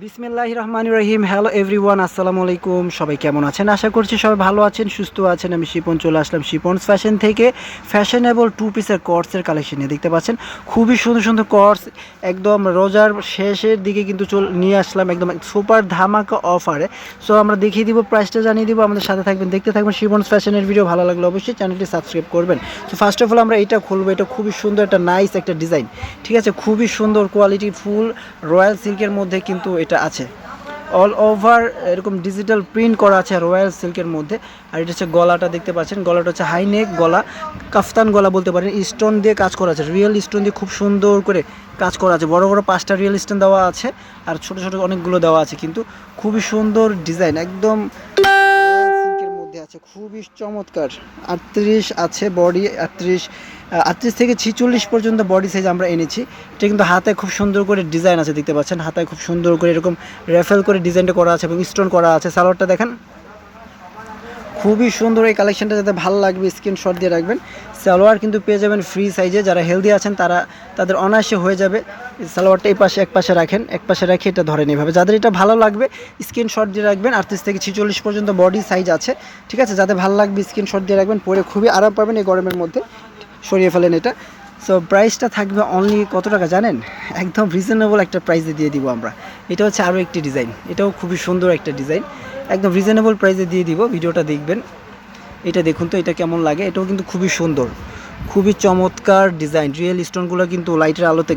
বিসমিল্লাহির রহমানির রহিম। Hello everyone, আসসালামু আলাইকুম। সবাই কেমন আছেন? আশা করছি সবাই ভালো আছেন, সুস্থ আছেন। আমি শিপন চলে আসলাম শিপনস ফ্যাশন থেকে ফ্যাশনেবল টু পিসের কর্সের কালেকশন নিয়ে। দেখতে পাচ্ছেন খুবই সুন্দর সুন্দর কর্স, একদম রোজার শেষের দিকে কিন্তু নিয়ে আসলাম একদম সুপার ধামাকা অফারে। সো আমরা দেখিয়ে দিব, প্রাইসটা জানিয়ে দিব, আমাদের সাথে থাকবেন, দেখতে থাকবেন শিপনস ফ্যাশনের ভিডিও। ভালো লাগলে অবশ্যই চ্যানেলটি সাবস্ক্রাইব করবেন। তো ফার্স্ট অফ অল আমরা এটা খুলবো। এটা খুবই সুন্দর একটা নাইস একটা ডিজাইন, ঠিক আছে, খুবই সুন্দর কোয়ালিটি ফুল রয়্যাল সিল্কের মধ্যে কিন্তু এটা আছে। অল ওভার এরকম ডিজিটাল প্রিন্ট করা আছে রয়্যাল সিল্কের মধ্যে। আর এটা হচ্ছে গলাটা, দেখতে পাচ্ছেন গলাটা হচ্ছে হাই নেক গলা, কাফতান গলা বলতে পারেন। স্টোন দিয়ে কাজ করা আছে, রিয়েল স্টোন দিয়ে খুব সুন্দর করে কাজ করা আছে। বড় বড় 5টা রিয়েল স্টোন দেওয়া আছে, আর ছোট ছোট অনেকগুলো দেওয়া আছে, কিন্তু খুবই সুন্দর ডিজাইন, একদম সিল্কের মধ্যে আছে, খুবই চমৎকার। 38 আছে বডি, 38 থেকে 46 পর্যন্ত বডি সাইজ আমরা এনেছি। এটা কিন্তু হাতে খুব সুন্দর করে ডিজাইন আছে, দেখতে পাচ্ছেন হাতায় খুব সুন্দর করে এরকম রেফেল করে ডিজাইনটা করা আছে এবং স্টোন করা আছে। সালোয়ারটা দেখেন খুবই সুন্দর। এই কালেকশনটা যাতে ভালো লাগবে স্ক্রিনশট দিয়ে রাখবেন। সালোয়ার কিন্তু পেয়ে যাবেন ফ্রি সাইজে। যারা হেলদি আছেন তাদের অনায়াসে হয়ে যাবে। সালোয়ারটা এই পাশে এক পাশে রাখেন, এক পাশে রেখে এটা ধরেন এইভাবে। যাদের এটা ভালো লাগবে স্ক্রিনশট দিয়ে রাখবেন। 38 থেকে 46 পর্যন্ত বডি সাইজ আছে, ঠিক আছে। যাদের ভালো লাগবে স্ক্রিনশট দিয়ে রাখবেন, পরে খুবই আরাম পাবেন এই গরমের মধ্যে। সরিয়ে ফেলেন এটা। সো প্রাইসটা থাকবে অনলি কত টাকা জানেন? একদম রিজনেবল একটা প্রাইসে দিয়ে দিব আমরা। এটা হচ্ছে আরও একটি ডিজাইন, এটাও খুবই সুন্দর একটা ডিজাইন, একদম রিজনেবল প্রাইসে দিয়ে দিব। ভিডিওটা দেখবেন, এটা দেখুন তো এটা কেমন লাগে। এটাও কিন্তু খুবই সুন্দর, খুবই চমৎকার ডিজাইন। রিয়েল স্টোনগুলো কিন্তু লাইটের আলোতে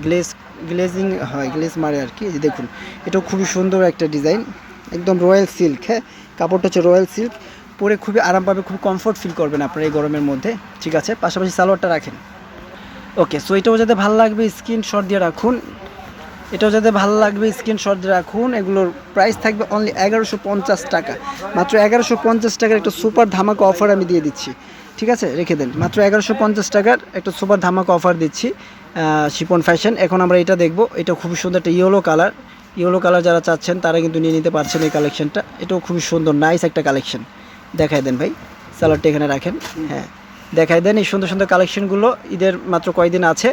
গ্লেজিং হয়, গ্লেজ মারে আর কি। যে দেখুন এটাও খুবই সুন্দর একটা ডিজাইন, একদম রয়্যাল সিল্ক। হ্যাঁ, কাপড়টা হচ্ছে রয়্যাল সিল্ক, পরে খুবই আরাম পাবে, খুব কমফোর্ট ফিল করবেন আপনার এই গরমের মধ্যে, ঠিক আছে। পাশাপাশি সালোয়ারটা রাখেন। ওকে, সো এটাও যাতে ভালো লাগবে স্ক্রিনশট দিয়ে রাখুন, এটাও যাতে ভালো লাগবে স্ক্রিনশট দিয়ে রাখুন। এগুলোর প্রাইস থাকবে অনলি 1150 টাকা, মাত্র 1150 টাকার একটা সুপার ধামাকা অফার আমি দিয়ে দিচ্ছি, ঠিক আছে। রেখে দেন, মাত্র 1150 টাকার একটা সুপার ধামাকা অফার দিচ্ছি শিপন ফ্যাশন। এখন আমরা এটা দেখব। এটা খুবই সুন্দর একটা ইয়েলো কালার যারা চাচ্ছেন তারা কিন্তু নিয়ে নিতে পারছেন এই কালেকশনটা। এটাও খুবই সুন্দর নাইস একটা কালেকশন। দেখাই দেন ভাই, সালোয়ারটা এখানে রাখেন। হ্যাঁ, দেখাই দেন এই সুন্দর সুন্দর কালেকশনগুলো। ঈদের মাত্র কয়দিন আছে,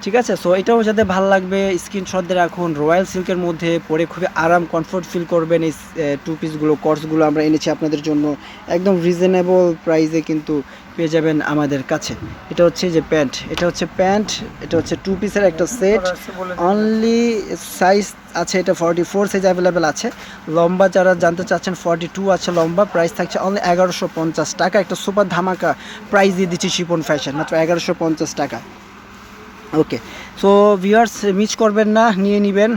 ঠিক আছে। সো এটাও যাতে ভালো লাগবে স্ক্রিনশট দিয়ে রাখুন। রয়্যাল সিল্কের মধ্যে পরে খুবই আরাম কমফোর্ট ফিল করবেন। এই টু পিসগুলো কর্সগুলো আমরা এনেছি আপনাদের জন্য একদম রিজনেবল প্রাইসে কিন্তু পেয়ে যাবেন আমাদের কাছে। এটা হচ্ছে যে প্যান্ট, এটা হচ্ছে প্যান্ট, এটা হচ্ছে টু পিসের একটা সেট। অনলি সাইজ আছে এটা 44 সাইজ অ্যাভেলেবেল আছে। লম্বা যারা জানতে চাচ্ছেন 42 আছে লম্বা। প্রাইস থাকছে অনলি 1150 টাকা। একটা সুপার ধামাকা প্রাইস দিয়ে দিচ্ছি শিপন ফ্যাশন, মাত্র 1150 টাকা। ওকে, সো ভিউয়ার্স মিস করবেন না, নিয়ে নেবেন,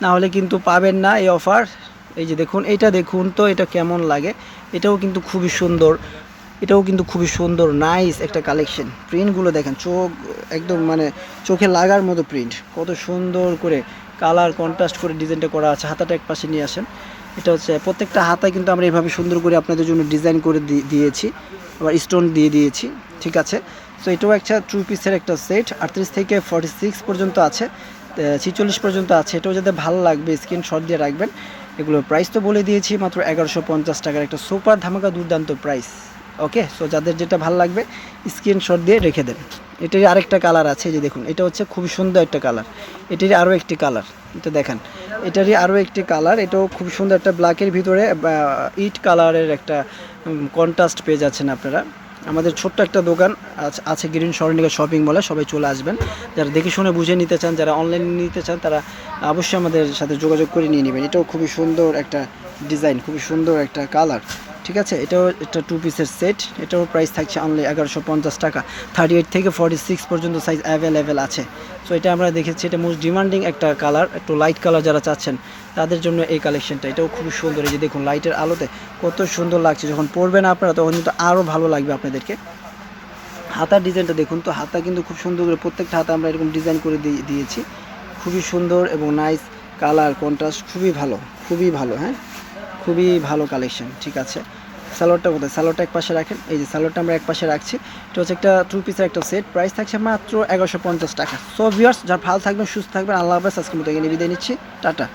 না হলে কিন্তু পাবেন না এই অফার। এই যে দেখুন, এটা দেখুন তো এটা কেমন লাগে। এটাও কিন্তু খুবই সুন্দর, এটাও কিন্তু খুবই সুন্দর নাইস একটা কালেকশন। প্রিন্টগুলো দেখেন, চোখ একদম মানে চোখে লাগার মতো প্রিন্ট, কত সুন্দর করে কালার কন্ট্রাস্ট করে ডিজাইনটা করা আছে। হাতাটা এক পাশে নিয়ে আসেন। এটা হচ্ছে প্রত্যেকটা হাতায় কিন্তু আমরা এভাবে সুন্দর করে আপনাদের জন্য ডিজাইন করে দিয়েছি, আবার স্টোন দিয়ে দিয়েছি, ঠিক আছে। সো এটাও একটা টু পিসের একটা সেট। 38 থেকে 46 পর্যন্ত আছে, 46 পর্যন্ত আছে। এটাও যাতে ভালো লাগবে স্ক্রিনশট দিয়ে রাখবেন। এগুলোর প্রাইস তো বলে দিয়েছি, মাত্র 1150 টাকার একটা সুপার ধামাকা দুর্দান্ত প্রাইস। ওকে, সো যাদের যেটা ভালো লাগবে স্ক্রিনশট দিয়ে রেখে দেন। এটারই আরেকটা কালার আছে, যে দেখুন এটা হচ্ছে খুবই সুন্দর একটা কালার। এটারই আরও একটি কালার, এটা দেখেন, এটারই আরও একটি কালার। এটাও খুব সুন্দর একটা ব্ল্যাকের ভিতরে ইট কালারের একটা কন্ট্রাস্ট পেয়ে যাচ্ছেন আপনারা। আমাদের ছোট্ট একটা দোকান আছে গ্রিন স্বর্ণিকা শপিং মলে, সবাই চলে আসবেন। যারা দেখে শুনে বুঝে নিতে চান, যারা অনলাইনে নিতে চান, তারা অবশ্যই আমাদের সাথে যোগাযোগ করে নিয়ে নেবেন। এটাও খুবই সুন্দর একটা ডিজাইন, খুবই সুন্দর একটা কালার, ঠিক আছে। এটাও একটা টু পিসের সেট। এটাও প্রাইস থাকছে অনলি 1150 টাকা। 38 থেকে 46 পর্যন্ত সাইজ অ্যাভেলেবেল আছে। সো এটা আমরা দেখেছি, এটা মোস্ট ডিমান্ডিং একটা কালার, একটু লাইট কালার যারা চাচ্ছেন তাদের জন্য এই কালেকশনটা। এটাও খুবই সুন্দর। এই যে দেখুন লাইটের আলোতে কত সুন্দর লাগছে, যখন পরবেন আপনারা তখন কিন্তু আরও ভালো লাগবে আপনাদেরকে। হাতার ডিজাইনটা দেখুন তো, হাতা কিন্তু খুব সুন্দর করে প্রত্যেকটা হাতা আমরা এরকম ডিজাইন করে দিয়েছি। খুবই সুন্দর এবং নাইস কালার কন্ট্রাস্ট, খুবই ভালো, খুবই ভালো। হ্যাঁ, খুবই ভালো কালেকশন, ঠিক আছে। সালোয়ারটা কোথায়? সালোয়ারটা এক পাশে রাখেন। এই যে সালোয়ারটা আমরা এক পাশে রাখছি। এটা হচ্ছে একটা টু পিসের একটা সেট। প্রাইস থাকছে মাত্র 1150 টাকা। সো ভিউয়ার্স, যারা ভালো থাকবেন, সুস্থ থাকবেন, আল্লাহ হাফেজ। আজকের মতো এখানে বিদায় নিচ্ছি, টাটা।